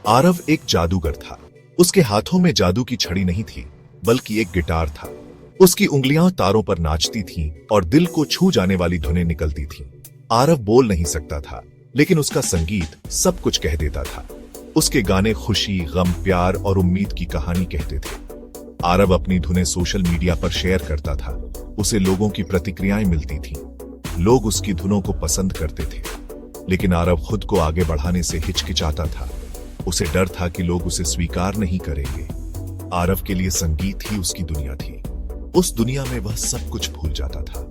आरव एक जादूगर था। उसके हाथों में जादू की छड़ी नहीं थी, बल्कि एक गिटार था। उसकी उंगलियां तारों पर नाचती थीं और दिल को छू जाने वाली धुनें निकलती थीं। आरव बोल नहीं सकता था, लेकिन उसका संगीत सब कुछ कह देता था। उसके गाने खुशी, गम, प्यार और उम्मीद की कहानी कहते थे। आरव अपनी धुनें सोशल मीडिया पर शेयर करता था। उसे लोगों की प्रतिक्रियाएं मिलती थीं। लोग उसकी धुनों को पसंद करते थे, लेकिन आरव खुद को आगे बढ़ाने से हिचकिचाता था। उसे डर था कि लोग उसे स्वीकार नहीं करेंगे। आरव के लिए संगीत ही उसकी दुनिया थी। उस दुनिया में वह सब कुछ भूल जाता था।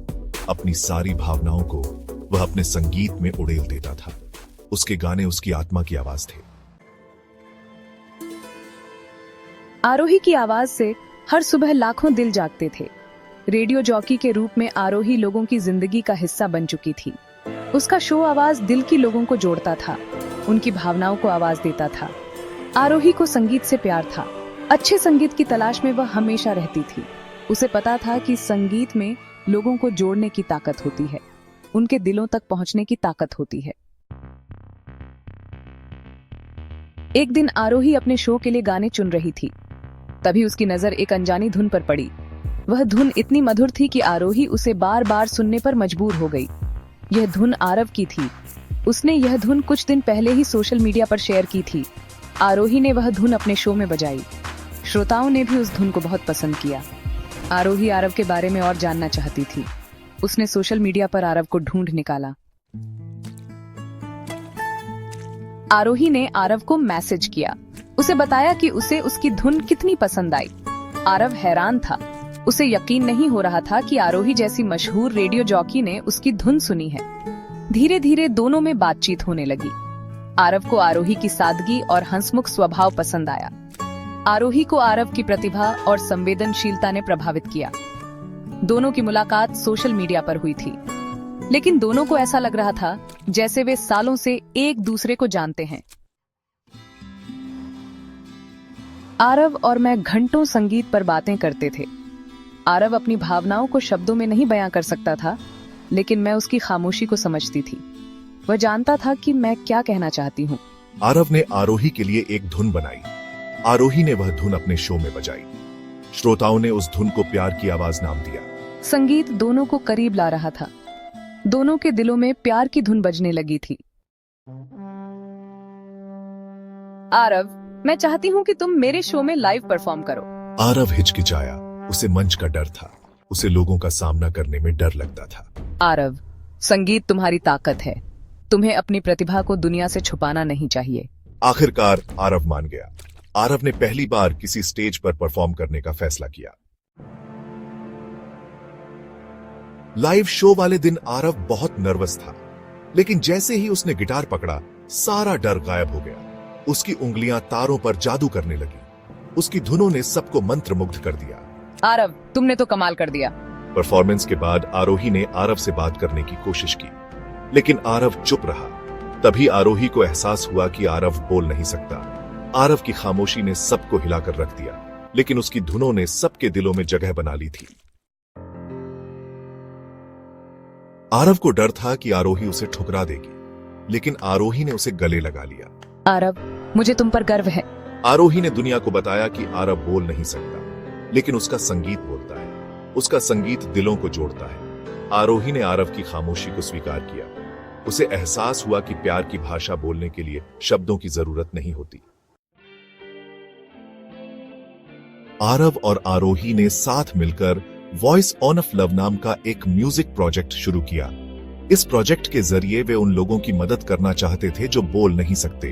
अपनी सारी भावनाओं को वह अपने संगीत में उड़ेल देता था। उसके गाने उसकी आत्मा की आवाज थे। आरोही की आवाज से हर सुबह लाखों दिल जागते थे। रेडियो जॉकी के रूप में आरोही लोगों की जिंदगी का हिस्सा बन चुकी थी। उसका शो आवाज दिल की लोगों को जोड़ता था, उनकी भावनाओं को आवाज देता था। आरोही को संगीत से प्यार था। अच्छे संगीत की तलाश में वह हमेशा रहती थी। उसे पता था कि संगीत में लोगों को जोड़ने की ताकत होती है, उनके दिलों तक पहुंचने की ताकत होती है। एक दिन आरोही अपने शो के लिए गाने चुन रही थी। तभी उसकी नजर एक अनजानी धुन पर पड़ी। वह धुन इतनी मधुर थी कि आरोही उसे बार बार सुनने पर मजबूर हो गई। यह धुन आरव की थी। उसने यह धुन कुछ दिन पहले ही सोशल मीडिया पर शेयर की थी। आरोही ने वह धुन अपने शो में बजाई। श्रोताओं ने भी उस धुन को बहुत पसंद किया। आरोही आरव के बारे में और जानना चाहती थी। उसने सोशल मीडिया पर आरव को ढूंढ निकाला। आरोही ने आरव को मैसेज किया। उसे बताया कि उसे उसकी धुन कितनी पसंद आई। आरव हैरान था। उसे यकीन नहीं हो रहा था कि आरोही जैसी मशहूर रेडियो जॉकी ने उसकी धुन सुनी है। धीरे धीरे दोनों में बातचीत होने लगी। आरव को आरोही की सादगी और हंसमुख स्वभाव पसंद आया। आरोही को आरव की प्रतिभा और संवेदनशीलता ने प्रभावित किया। दोनों की मुलाकात सोशल मीडिया पर हुई थी, लेकिन दोनों को ऐसा लग रहा था जैसे वे सालों से एक दूसरे को जानते हैं। आरव और मैं घंटों संगीत पर बातें करते थे। आरव अपनी भावनाओं को शब्दों में नहीं बयां कर सकता था, लेकिन मैं उसकी खामोशी को समझती थी। वह जानता था कि मैं क्या कहना चाहती हूँ। आरव ने आरोही के लिए एक धुन बनाई। आरोही ने वह धुन अपने शो में बजाई। श्रोताओं ने उस धुन को प्यार की आवाज नाम दिया। संगीत दोनों को करीब ला रहा था। दोनों के दिलों में प्यार की धुन बजने लगी थी। आरव, मैं चाहती हूँ कि तुम मेरे शो में लाइव परफॉर्म करो। आरव हिचकिचाया। उसे मंच का डर था। उसे लोगों का सामना करने में डर लगता था। आरव, संगीत तुम्हारी ताकत है। तुम्हें अपनी प्रतिभा को दुनिया से छुपाना नहीं चाहिए। आखिरकार आरव मान गया। आरव ने पहली बार किसी स्टेज पर परफॉर्म करने का फैसला किया। लाइव शो वाले दिन आरव बहुत नर्वस था, लेकिन जैसे ही उसने गिटार पकड़ा, सारा डर गायब हो गया। उसकी उंगलियां तारों पर जादू करने लगी। उसकी धुनों ने सबको मंत्रमुग्ध कर दिया। आरव, तुमने तो कमाल कर दिया। परफॉर्मेंस के बाद आरोही ने आरव से बात करने की कोशिश की, लेकिन आरव चुप रहा। तभी आरोही को एहसास हुआ कि आरव बोल नहीं सकता। आरव की खामोशी ने सबको हिलाकर रख दिया, लेकिन उसकी धुनों ने सबके दिलों में जगह बना ली थी। आरव को डर था कि आरोही उसे ठुकरा देगी, लेकिन आरोही ने उसे गले लगा लिया। आरव, मुझे तुम पर गर्व है। आरोही ने दुनिया को बताया कि आरव बोल नहीं सकता, लेकिन उसका संगीत बोलता है। उसका संगीत दिलों को जोड़ता है। आरोही ने आरव की खामोशी को स्वीकार किया। उसे एहसास हुआ कि प्यार की भाषा बोलने के लिए शब्दों की जरूरत नहीं होती। आरव और आरोही ने साथ मिलकर वॉइस ऑफ लव नाम का एक म्यूजिक प्रोजेक्ट शुरू किया। इस प्रोजेक्ट के जरिए वे उन लोगों की मदद करना चाहते थे जो बोल नहीं सकते।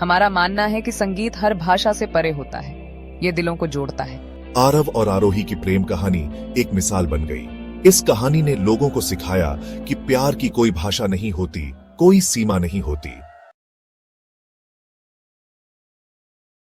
हमारा मानना है कि संगीत हर भाषा से परे होता है। ये दिलों को जोड़ता है। आरव और आरोही की प्रेम कहानी एक मिसाल बन गई। इस कहानी ने लोगों को सिखाया कि प्यार की कोई भाषा नहीं होती, कोई सीमा नहीं होती।